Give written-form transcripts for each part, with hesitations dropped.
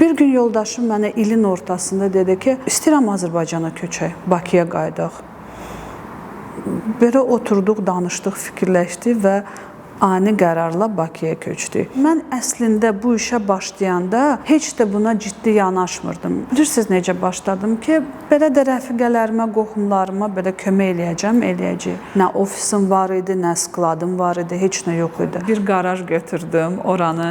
Bir gün yoldaşım mənə ilin ortasında dedi ki, istəyirəm Azərbaycana köçək, Bakıya qayıdaq. Belə oturduq, danışdıq, fikirləşdik və ani qərarla Bakıya köçdük. Mən əslində bu işə başlayanda heç də buna ciddi yanaşmırdım. Bilirsiniz necə başladım ki, belə də rəfiqələrimə, qohumlarıma belə kömək eləyəcək. Nə ofisim var idi, nə skladım var idi, heç nə yox idi. Bir qaraj götürdüm, oranı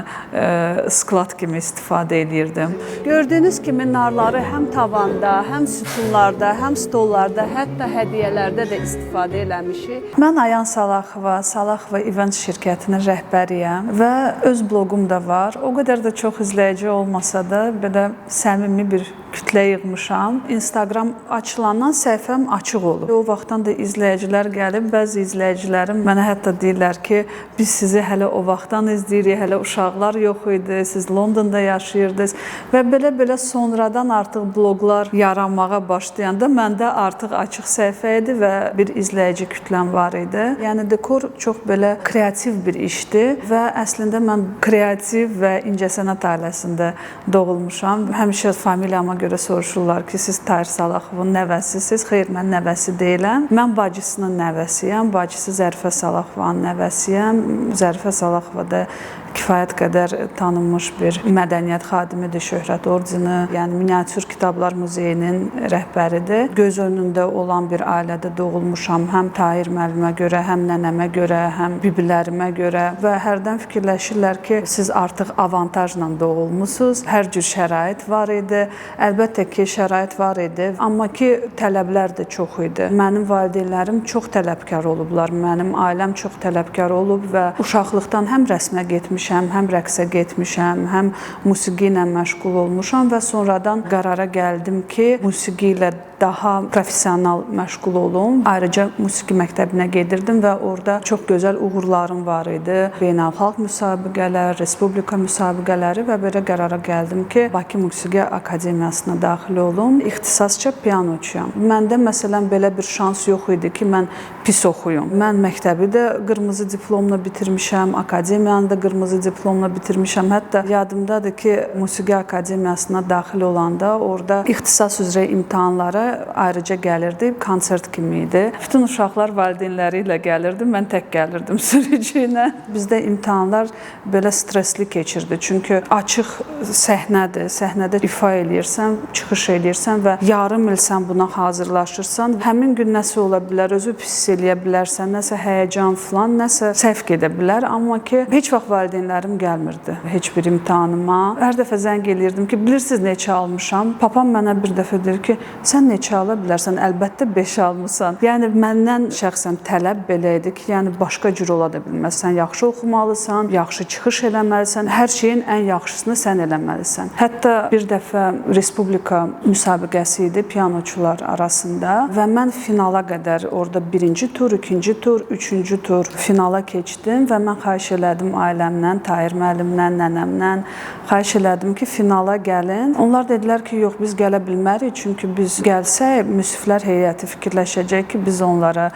sklad kimi istifadə edirdim. Gördüyünüz kimi narları həm tavanda, həm sütunlarda, həm stollarda, hətta hədiyyələrdə də istifadə eləmişik. Mən Ayan Salaxova Event şirkətinin rəhbəriyəm və öz bloqum da var. O qədər də çox izləyici olmasa da belə səmimi bir kütlə yığmışam. Instagram açılandan səhifəm açıq olub. O vaxtdan da izləyicilər gəlib, bəzi izləyicilərim mənə hətta deyirlər ki, biz sizi hələ o vaxtdan izləyirik, hələ uşaqlar yox idi, siz Londonda yaşayırdınız və belə sonradan artıq bloqlar yaranmağa başlayanda məndə artıq açıq səhifə idi və bir izləyici kütləm var idi. Yəni dekor çox belə kreativ bir işdir və əslində mən kreativ və incəsənət ailəsində doğulmuşam. Həmişə familiyama görə soruşurlar ki, siz Tahir Salaxovun nəvəsisiniz. Xeyr, mən nəvəsi deyiləm. Mən bacısının nəvəsiyəm. Bacısı Zərifə Salaxovanın nəvəsiyəm. Zərifə Salaxova da kifayət qədər tanınmış bir mədəniyyət xadimidir, Şöhrət ordeni, yəni Miniatür Kitablar Muzeyinin rəhbəridir. Göz önündə olan bir ailədə doğulmuşam. Həm Tahir müəllimə görə, həm nənəmə görə, həm biblərimə görə və hərdən fikirləşirlər ki, siz artıq avantajla doğulmusunuz. Hər cür şərait var idi. Əlbəttə ki, şərait var idi, amma ki, tələblər də çox idi. Mənim valideynlərim çox tələbkar olublar. Mənim ailəm çox tələbkar olub və uşaqlıqdan həm rəsmə getmişəm, həm rəqsə getmişəm, həm musiqi ilə məşğul olmuşam və sonradan qərara gəldim ki, musiqi ilə daha professional məşğul olum. Ayrıca musiqi məktəbinə gedirdim və orada çox gözəl uğurlarım var idi. Beynəlxalq müsabiqələr, respublika müsabiqələri və belə qərara gəldim ki, Bakı Musiqi Akademiyasına daxil olum. İxtisasca pianoçuyam. Məndə məsələn belə bir şans yox idi ki, mən pis oxuyum. Mən məktəbi də qırmızı diplomla bitirmişəm, akademiyanı da qırmızı diplomla bitirmişəm. Hətta yadımdadır ki, Musiqi Akademiyasına daxil olanda orada ixtisas üzrə imtahanlara ayrıca gəlirdi, konsert kimi idi. Bütün uşaqlar valideynləri ilə gəlirdi, mən tək gəlirdim sürücü ilə. Bizdə imtahanlar belə stresli keçirdi, çünki açıq səhnədir, səhnədə ifa eləyirsən, çıxış eləyirsən və yarım il sən buna hazırlaşırsan, həmin gün nəsə ola bilər, özü pis eləyə bilərsən, nəsə həyəcan falan, nəsə səhv gedə bilər, amma ki, heç vaxt valideynlərim gəlmirdi heç bir imtahanıma. Hər dəfə zəng eləyirdim ki, bilirsiniz neçə almışam? Papam mənə bir dəfə deyir ki, sən neçə ala bilərsən? Əlbəttə 5 almısan. Yəni məndən şəxsən tələb belə idi ki, yəni başqa cür ola da bilməz. Sən yaxşı oxumalısan, yaxşı çıxış eləməlisən, hər şeyin ən yaxşısını sən eləməlisən. Hətta bir dəfə respublika müsabiqəsi idi pianoçular arasında və mən finala qədər orada birinci tur, ikinci tur, üçüncü tur finala keçdim və mən xahiş elədim ailəmdən, Tahir müəllimdən, nənəmdən xahiş elədim ki, finala gəlin. Onlar dedilər ki, yox, biz gələ bilmərik, çünki biz gəlsək, müsiflər heyəti fikirləşəcək ki, biz onlara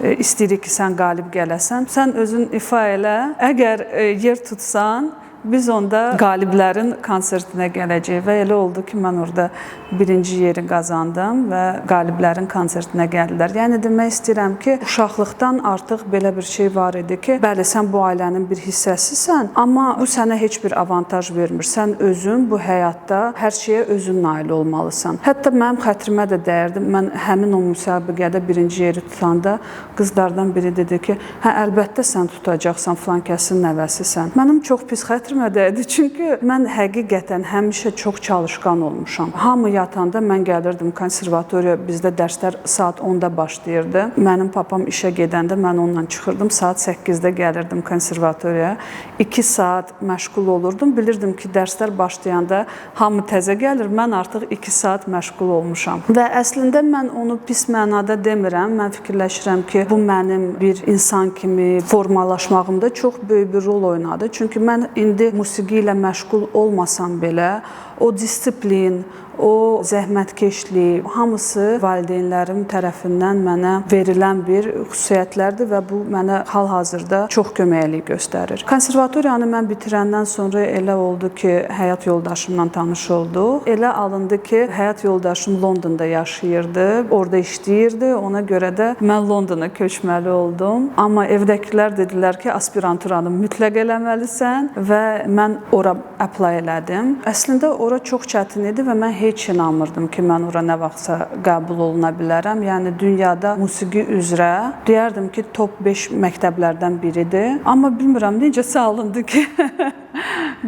istəyirik ki, sən qalib gələsən. Sən özün ifa elə, əgər yer tutsan, biz onda qaliblərin konsertinə gələcəyik və elə oldu ki, mən orada birinci yeri qazandım və qaliblərin konsertinə gəldilər. Yəni demək istəyirəm ki, uşaqlıqdan artıq belə bir şey var idi ki, bəli, sən bu ailənin bir hissəsisən, amma bu sənə heç bir avantaj vermir. Sən özün bu həyatda hər şeyə özün nail olmalısan. Hətta mənim xətrimə də dəyərdi. Mən həmin o müsabiqədə birinci yeri tutanda qızlardan biri dedi ki, hə, əlbəttə sən tutacaqsan, filan kəsin nəvəsisən. Mənim çox pis xətrimə dəydi, çünki mən həqiqətən həmişə çox çalışqan olmuşam. Hamı yatanda mən gəlirdim konservatoriya, bizdə dərslər saat 10-da başlayırdı. Mənim papam işə gedəndə mən onunla çıxırdım, saat 8-də gəlirdim konservatoriyaya. 2 saat məşğul olurdum, bilirdim ki, dərslər başlayanda hamı təzə gəlir, mən artıq 2 saat məşğul olmuşam. Və əslində mən onu pis mənada demirəm, mən fikirləşirəm ki, bu mənim bir insan kimi formalaşmağımda çox böyük bir rol oynadı. Çünki mən indi musiqi ilə məşğul olmasam belə, o disiplin, o zəhmətkeşlik, hamısı valideynlərim tərəfindən mənə verilən bir xüsusiyyətlərdir və bu mənə hal-hazırda çox köməklik göstərir. Konservatoriyanı mən bitirəndən sonra elə oldu ki, həyat yoldaşımla tanış olduq. Elə alındı ki, həyat yoldaşım Londonda yaşayırdı, orada işləyirdi. Ona görə də mən Londona köçməli oldum. Amma evdəkilər dedilər ki, aspiranturanı mütləq eləməlisən və mən ora apply elədim. Əslində ora çox çətin idi və mən heç inanmırdım ki, mən ora nə vaxtsa qəbul oluna bilərəm. Yəni dünyada musiqi üzrə deyərdim ki, top 5 məktəblərdən biridir. Amma bilmirəm necə salındı ki,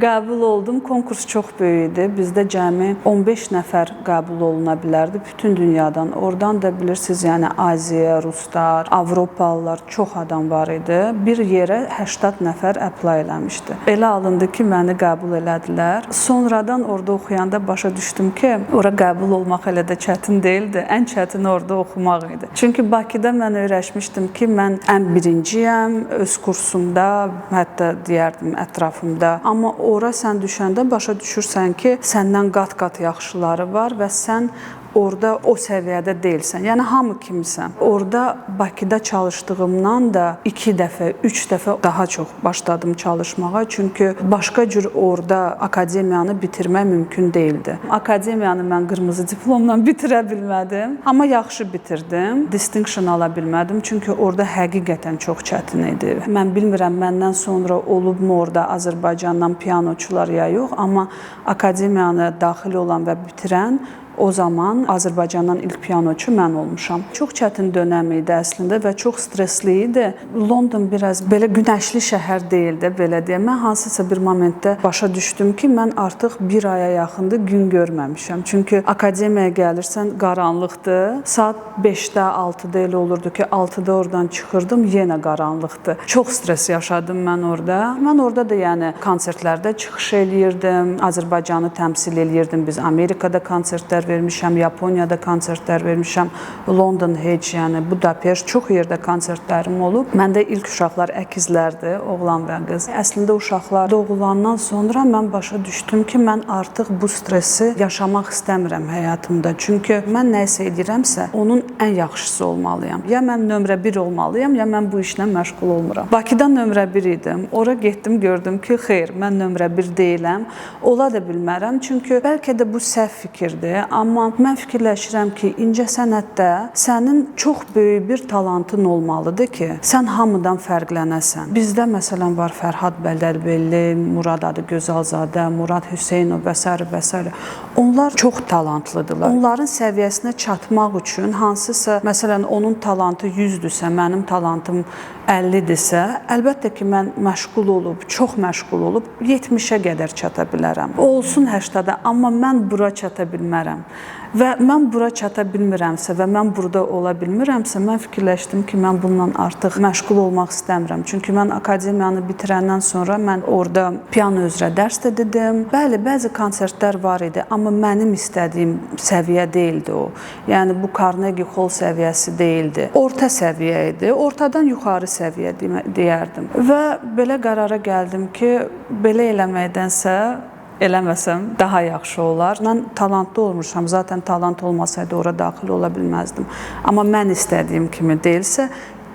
qəbul oldum. Konkurs çox böyük idi. Bizdə cəmi 15 nəfər qəbul oluna bilərdi bütün dünyadan. Oradan da bilirsiniz, yəni Aziya, Ruslar, Avropalılar çox adam var idi. Bir yerə 80 nəfər apply eləmişdi. Elə alındı ki, məni qəbul elədilər. Sonradan orada oxuyanda başa düşdüm ki, ora qəbul olmaq elə də çətin deyildi. Ən çətini orada oxumaq idi. Çünki Bakıda mən öyrəşmişdim ki, mən ən birinciyəm öz kursumda, hətta deyərdim ətrafımda. Amma ora sən düşəndə başa düşürsən ki, səndən qat-qat yaxşıları var və sən orada o səviyyədə deyilsən. Yəni hamı kimisən. Orada Bakıda çalışdığımdan da 2 dəfə, 3 dəfə daha çox başladım çalışmağa. Çünki başqa cür orada akademiyanı bitirmək mümkün değildi. Akademiyanı mən qırmızı diplomla bitirə bilmədim. Amma yaxşı bitirdim. Distinction ala bilmədim. Çünki orada həqiqətən çox çətin idi. Mən bilmirəm məndən sonra olubmu orada Azərbaycandan pianoçular ya yox. Amma akademiyanı daxil olan və bitirən o zaman Azərbaycandan ilk pianoçu mən olmuşam. Çox çətin dönəm idi əslində və çox stresli idi. London biraz belə günəşli şəhər deyildi, belə deyəm. Mən hansısa bir momentdə başa düşdüm ki, mən artıq bir aya yaxındır gün görməmişəm. Çünki akademiyaya gəlirsən qaranlıqdır. Saat 5-də, 6-da elə olurdu ki, 6-da oradan çıxırdım, yenə qaranlıqdır. Çox stres yaşadım mən orada. Mən orada da yəni konsertlərdə çıxış eləyirdim, Azərbaycanı təmsil eləyirdim. Biz Amerikada konsertlər vermişəm, Yaponiyada konsertlər vermişəm, London heç, yəni Budapeşt, çox yerdə konsertlərim olub. Məndə ilk uşaqlar əkizlərdir, oğlan və qız. Əslində uşaqlar doğulandan sonra mən başa düşdüm ki, mən artıq bu stresi yaşamaq istəmirəm həyatımda. Çünki mən nə isə edirəmsə, onun ən yaxşısı olmalıyam. Ya mən nömrə 1 olmalıyam, ya mən bu işlə məşğul olmuram. Bakıda nömrə 1 idim. Ora getdim, gördüm ki, xeyr, mən nömrə 1 deyiləm. Ola da bilmərəm, çünki bəlkə də bu səhv fikirdir. Amma mən fikirləşirəm ki, incəsənətdə sənin çox böyük bir talantın olmalıdır ki, sən hamıdan fərqlənəsən. Bizdə məsələn var Fərhad Bələlbelli, Murad Gözəlzadə, Murad Hüseynov və s. Onlar çox talantlıdırlar. Onların səviyyəsinə çatmaq üçün hansısa, məsələn, onun talantı 100-dürsə, mənim talantım 50-dirsə, əlbəttə ki, mən məşğul olub, çox məşğul olub 70-ə qədər çata bilərəm. Olsun 80-ə, amma mən bura çata bilmərəm. Və mən bura çata bilmirəmsə və mən burada ola bilmirəmsə, mən fikirləşdim ki, mən bundan artıq məşğul olmaq istəmirəm. Çünki mən akademiyanı bitirəndən sonra mən orada piano üzrə dərs də dedim. Bəli, bəzi konsertlər var idi, amma mənim istədiyim səviyyə deyildi o. Yəni bu Carnegie Hall səviyyəsi deyildi. Orta səviyyə idi. Ortadan yuxarı səviyyə deyərdim. Və belə qərara gəldim ki, belə eləməkdənsə eləməsəm daha yaxşı olar. Mən talantlı olmuşam. Zaten talant olmasaydı ora daxil ola bilməzdim. Amma mən istədiyim kimi deyilsə,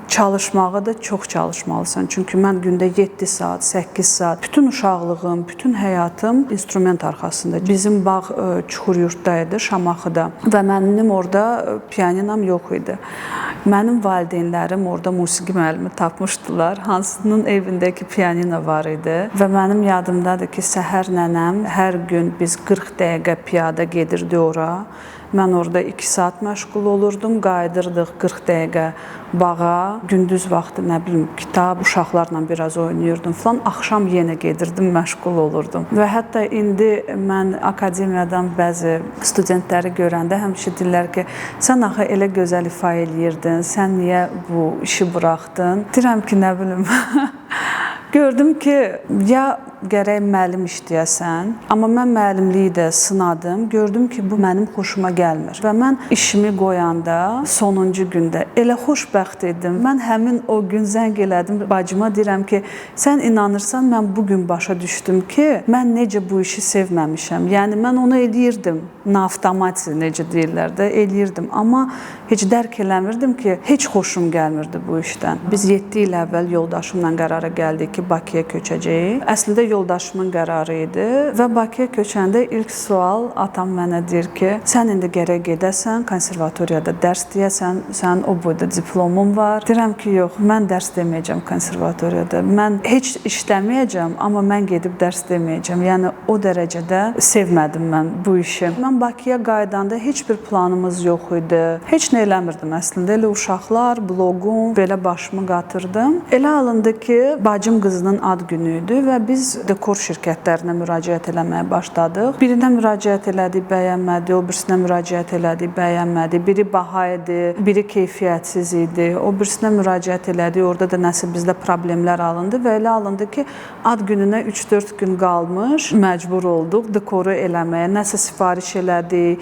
çalışmağa da çox çalışmalısan. Çünki mən gündə 7 saat, 8 saat, bütün uşaqlığım, bütün həyatım instrument arxasında. Bizim bağ Çuxuryurdda idi, Şamaxıda və mənim orada pianinam yox idi. Mənim valideynlərim orada musiqi müəllimi tapmışdılar, hansının evindəki pianino var idi və mənim yadımdadır ki, səhər nənəm hər gün biz 40 dəqiqə piyada gedirdi ora. Mən orada 2 saat məşğul olurdum, qayıdırdıq 40 dəqiqə bağa, gündüz vaxtı nə bilim kitab, uşaqlarla biraz oynayırdım falan, axşam yenə gedirdim, məşğul olurdum. Və hətta indi mən akademiyadan bəzi studentləri görəndə həmişə deyirlər ki, sən axı elə gözəl ifa eləyirdin, sən niyə bu işi buraxdın? Deyirəm ki, nə bilim, gördüm ki, ya gərək müəllim işləyəsən. Amma mən müəllimliyi də sınadım. Gördüm ki, bu mənim xoşuma gəlmir. Və mən işimi qoyanda sonuncu gündə elə xoşbəxt idim. Mən həmin o gün zəng elədim bacıma, deyirəm ki, sən inanırsan, mən bu gün başa düşdüm ki, mən necə bu işi sevməmişəm. Yəni mən onu eləyirdim. Avtomatik necə deyirlər də eləyirdim. Amma heç dərk eləmirdim ki, heç xoşum gəlmirdi bu işdən. Biz 7 il əvvəl yoldaşımla qərara gəldik ki, Bakıya köçəcəyik. Əslində yoldaşımın qərarı idi və Bakıya köçəndə ilk sual atam mənə deyir ki, sən indi gərək gedəsən, konservatoriyada dərs deyəsən, sən o boyda diplomun var. Deyirəm ki, yox, mən dərs deməyəcəm konservatoriyada. Mən heç işləməyəcəm, amma mən gedib dərs deməyəcəm. Yəni o dərəcədə sevmədim mən bu işi. Mən Bakıya qaydanda heç bir planımız yox idi. Heç nə eləmirdim əslində. Elə uşaqlar, bloqum, belə başımı qatırdım. Elə alındı ki, bacım qızının ad günü idi və biz dekor şirkətlərinə müraciət eləməyə başladıq. Birinə müraciət elədik, bəyənmədi, o birisinə müraciət elədik, bəyənmədi. Biri baha idi, biri keyfiyyətsiz idi. O birisinə müraciət elədik, orada da nəsə bizdə problemlər alındı və elə alındı ki, ad gününə 3-4 gün qalmış, məcbur olduq dekoru eləməyə. Nəsə sifariş elədik,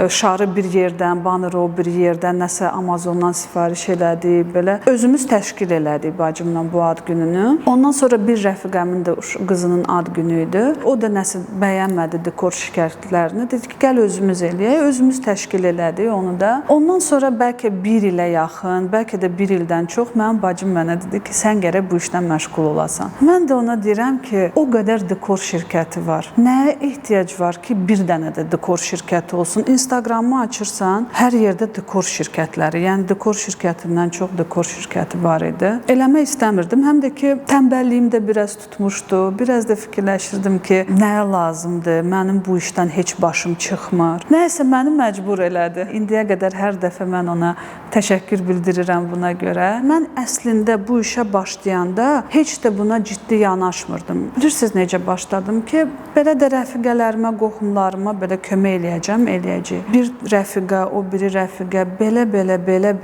şarı bir yerdən, baneri o bir yerdən, nəsə Amazondan sifariş elədik, belə özümüz təşkil elədik bacımla bu ad gününü. Ondan sonra bir rəfiqəmin də qızının ad günü idi. O da nəsə bəyənmədi dekor şirkətlərini. Dedi ki, gəl özümüz eləyək. Özümüz təşkil elədik onu da. Ondan sonra bəlkə 1 ilə yaxın, bəlkə də 1 ildən çox mənim bacım mənə dedi ki, sən gərək bu işlə məşğul olasan. Mən də ona deyirəm ki, o qədər dekor şirkəti var. Nəyə ehtiyac var ki, bir dənə də dekor şirkəti olsun? Instagramı açırsan, hər yerdə dekor şirkətləri, yəni dekor şirkətindən çox dekor şirkəti var idi. Eləmək istəmirdim. Həm də ki, tənbəlliyim də biraz tutmuşdu. Biraz da fikirləşirdim ki, nəyə lazımdır? Mənim bu işdən heç başım çıxmır. Nəysə məni məcbur elədi. İndiyə qədər hər dəfə mən ona təşəkkür bildirirəm buna görə. Mən əslində bu işə başlayanda heç də buna ciddi yanaşmırdım. Bilirsiniz necə başladım ki, belə də rəfiqələrimə, qohumlarıma belə kömək eləyəcəm, eləyəcək. Bir rəfiqə, o biri rəfiqə,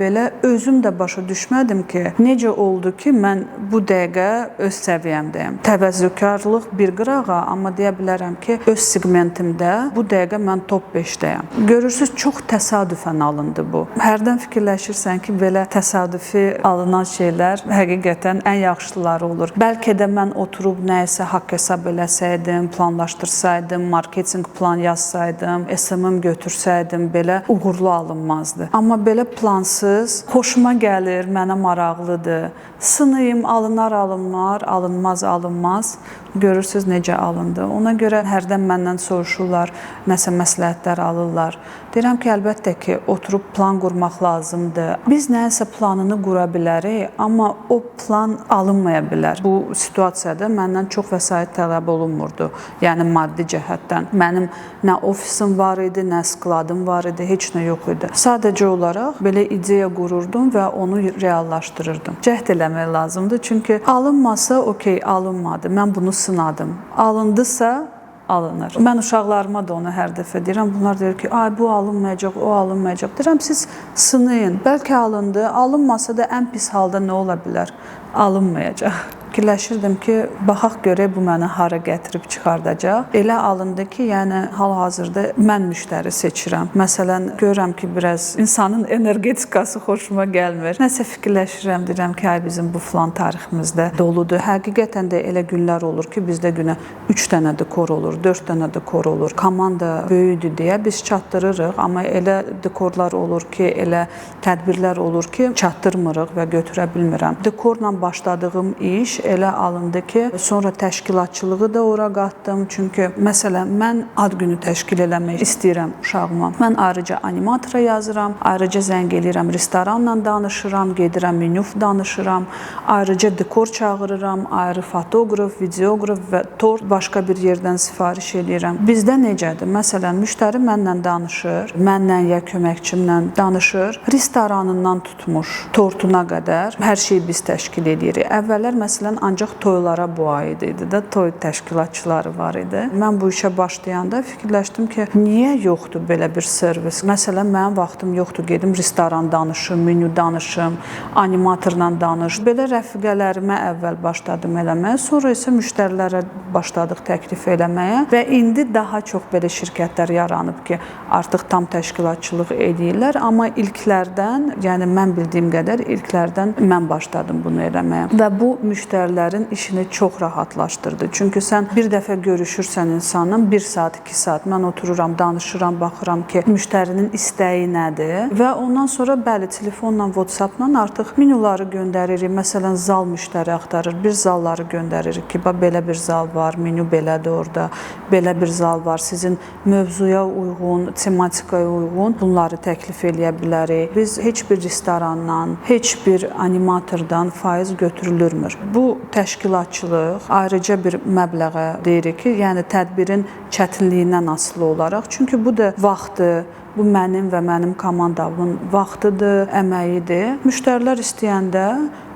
belə özüm də başa düşmədim ki, necə oldu ki, mən bu dəqiqə öz səviyyəmdəyim. Təvəzzökarlıq bir qırağa, amma deyə bilərəm ki, öz segmentimdə bu dəqiqə mən top 5-dəyəm. Görürsünüz, çox təsadüfən alındı bu. Hərdən fikirləşirsən ki, belə təsadüfi alınan şeylər həqiqətən ən yaxşıları olur. Bəlkə də mən oturub nəyisə haqq hesab eləsəydim, planlaşdırsaydım, marketinq plan yazsaydım, SMM götürsəydim, belə uğurlu alınmazdı. Amma belə plansız, xoşuma gəlir, mənə maraqlıdır. Sınayım, alınar, alınmaz. Görürsünüz necə alındı. Ona görə hərdən məndən soruşurlar, nəsə məsləhətlər alırlar. Deyirəm ki, əlbəttə ki, oturub plan qurmaq lazımdır. Biz nəyisə planını qura bilərik, amma o plan alınmaya bilər. Bu situasiyada məndən çox vəsait tələb olunmurdu. Yəni maddi cəhətdən. Mənim nə ofisim var idi, nə skladım var idi, heç nə yox idi. Sadəcə olaraq belə ideya qururdum və onu reallaşdırırdım. Cəhd eləmək lazımdır, çünki alınmasa, okey, alınmadı. Mən bunu sınadım. Alındısa, alınır. Mən uşaqlarıma da onu hər dəfə deyirəm. Bunlar deyir ki, ay bu alınmayacaq, o alınmayacaq. Deyirəm, siz sınayın. Bəlkə alındı, alınmasa da ən pis halda nə ola bilər? Alınmayacaq. Fikirləşirdim ki, baxaq görək bu mənə hara gətirib çıxardacaq. Elə alındı ki, yəni hal-hazırda mən müştəri seçirəm. Məsələn, görürəm ki, biraz insanın energetikası xoşuma gəlmir. Nəsə fikirləşirəm, deyirəm ki, ay bizim bu filan tariximizdə doludur. Həqiqətən də elə günlər olur ki, bizdə günə 3 dənə dekor olur, 4 dənə dekor olur. Komanda böyüdür deyə biz çatdırırıq, amma elə dekorlar olur ki, elə tədbirlər olur ki, çatdırmırıq və götürə bilmirəm. Dekorla başladığım iş elə alındı ki, sonra təşkilatçılığı da ora qatdım. Çünki məsələn, mən ad günü təşkil eləmək istəyirəm uşağıma. Mən ayrıca animatora yazıram, ayrıca zəng eləyirəm, restoranla danışıram, gedirəm, menyu danışıram, ayrıca dekor çağırıram, ayrı fotoqraf, videoqraf və tort başqa bir yerdən sifariş eləyirəm. Bizdə necədir? Məsələn, müştəri mənlə danışır, mənlə ya köməkçimlə danışır, restoranından tutmuş tortuna qədər hər şeyi biz təşkil edirik. Əvvəllər məsələn məsələn ancaq toylara bu aid idi də, toy təşkilatçıları var idi. Mən bu işə başlayanda fikirləşdim ki, niyə yoxdur belə bir servis? Məsələn, mənim vaxtım yoxdur, gedim restoran danışım, menü danışım, animatorla danış. Belə rəfiqələrimə əvvəl başladım eləməyə, sonra isə müştərilərə başladıq təklif eləməyə və indi daha çox belə şirkətlər yaranıb ki, artıq tam təşkilatçılıq edirlər, amma ilklərdən, yəni mən bildiyim qədər ilklərdən mən başladım bunu eləməyə və bu müştərilərin işini çox rahatlaşdırdı. Çünki sən bir dəfə görüşürsən insanla 1 saat, 2 saat mən otururam, danışıram, baxıram ki, müştərinin istəyi nədir və ondan sonra bəli, telefonla, WhatsApp-la artıq menyuları göndəririk. Məsələn, zal müştəri axtarır, bir zalları göndəririk ki, belə bir zal var, menyu belədir orada, belə bir zal var, sizin mövzuya uyğun, tematikaya uyğun bunları təklif eləyə bilərik. Biz heç bir restorandan, heç bir animatordan faiz götürülmür. Bu təşkilatçılıq ayrıca bir məbləğə deyirik ki, yəni tədbirin çətinliyindən asılı olaraq. Çünki bu da vaxtı, bu mənim və mənim komandamın vaxtıdır, əməyidir. Müştərilər istəyəndə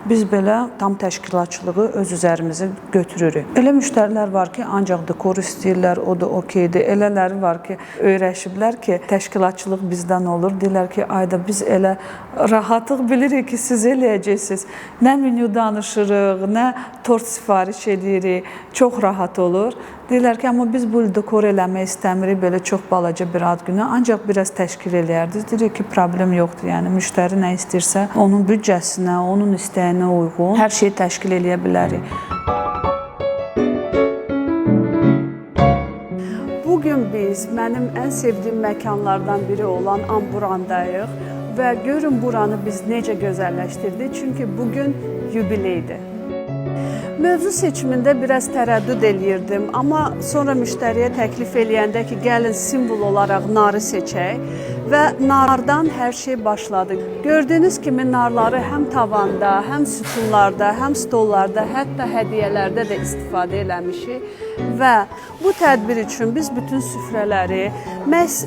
biz belə tam təşkilatçılığı öz üzərimizə götürürük. Elə müştərilər var ki, ancaq dekor istəyirlər, o da okeydir. Elələri var ki, öyrəşiblər ki, təşkilatçılıq bizdən olur. Deyirlər ki, ayda biz elə rahatlıq bilirik ki, siz eləyəcəksiniz. Nə menyu danışırıq, nə tort sifariş edirik. Çox rahat olur. Deyirlər ki, amma biz bu dekor eləmək istəmirik, belə çox balaca bir ad günü, ancaq biraz təşkil eləyərdiniz. Deyirik ki, problem yoxdur. Yəni müştəri nə istəyirsə, onun büdcəsinə, onun istəyinə uyğun hər şeyi təşkil eləyə bilərik. Bugün biz mənim ən sevdiyim məkanlardan biri olan Amburandayıq və görün buranı biz necə gözəlləşdirdik, çünki bugün yubileydir. Mövzu seçimində biraz tərəddüd eləyirdim, amma sonra müştəriyə təklif eləyəndə ki, gəlin simvol olaraq narı seçək və nardan hər şey başladı. Gördüyünüz kimi narları həm tavanda, həm sütunlarda, həm stollarda, hətta hədiyyələrdə də istifadə eləmişik və bu tədbir üçün biz bütün süfrələri məhz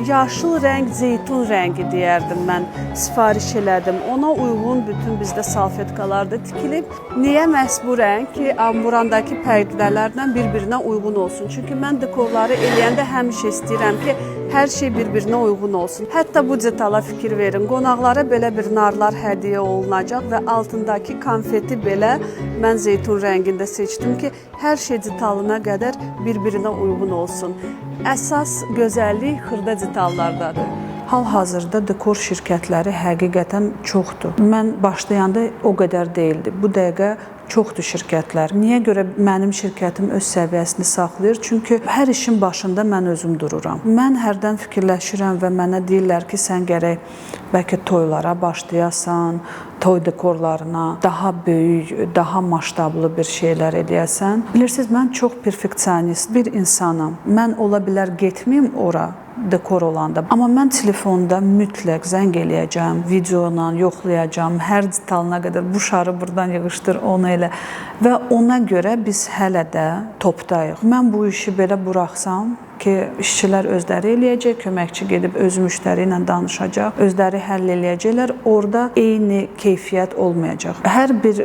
yaşıl rəng, zeytun rəngi deyərdim mən, sifariş elədim. Ona uyğun bütün bizdə salfetkalar da tikilib. Niyə məhz bu rəng ki, Amburandakı pərdələrlə bir-birinə uyğun olsun? Çünki mən dekorları eləyəndə həmişə istəyirəm ki, hər şey bir-birinə uyğun olsun. Hətta bu detala fikir verin. Qonaqlara belə bir narlar hədiyyə olunacaq və altındakı konfeti belə mən zeytun rəngində seçdim ki, hər şey detalına qədər bir-birinə uyğun olsun. Əsas gözəllik xırda detallardadır. Hal-hazırda dekor şirkətləri həqiqətən çoxdur. Mən başlayanda o qədər deyildi. Bu dəqiqə çoxdur şirkətlər. Niyə görə mənim şirkətim öz səviyyəsini saxlayır? Çünki hər işin başında mən özüm dururam. Mən hərdən fikirləşirəm və mənə deyirlər ki, sən gərək bəlkə toylara başlayasan, toy dekorlarına daha böyük, daha maştablı bir şeylər eləyəsən. Bilirsiniz, mən çox perfeksionist bir insanam. Mən ola bilər getməyim ora dekor olanda. Amma mən telefonda mütləq zəng eləyəcəm, videoyla yoxlayacağam, hər detalına qədər bu şarı buradan yığışdır, onu elə. Və ona görə biz hələ də topdayıq. Mən bu işi belə buraxsam ki, işçilər özləri eləyəcək, köməkçi gedib öz müştəri ilə danışacaq, özləri həll eləyəcəklər. Orada eyni keyfiyyət olmayacaq. Hər bir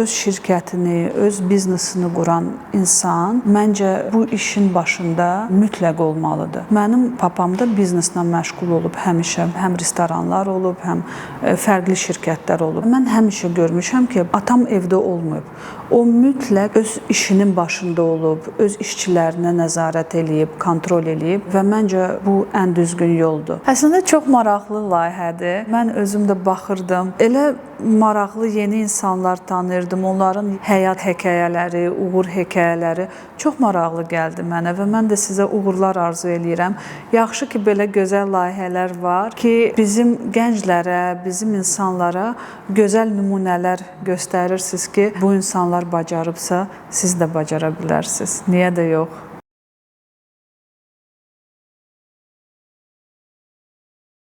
öz şirkətini, öz biznesini quran insan məncə bu işin başında mütləq olmalıdır. Mənim papam da bizneslə məşğul olub həmişə. Həm restoranlar olub, həm fərqli şirkətlər olub. Mən həmişə görmüşəm ki, atam evdə olmayıb. O mütləq öz işinin başında olub, öz işçilərinə nəzarət eləyib, kontrol eləyib və məncə bu ən düzgün yoldur. Əslində çox maraqlı layihədir. Mən özüm də baxırdım. Elə maraqlı yeni insanlar tanıyırdım. Onların həyat hekayələri, uğur hekayələri çox maraqlı gəldi mənə və mən də sizə uğurlar arzu eləyirəm. Yaxşı ki, belə gözəl layihələr var ki, bizim gənclərə, bizim insanlara gözəl nümunələr göstərirsiniz ki, bu insanlar bacarıbsa, siz də bacara bilərsiniz. Niyə də yox?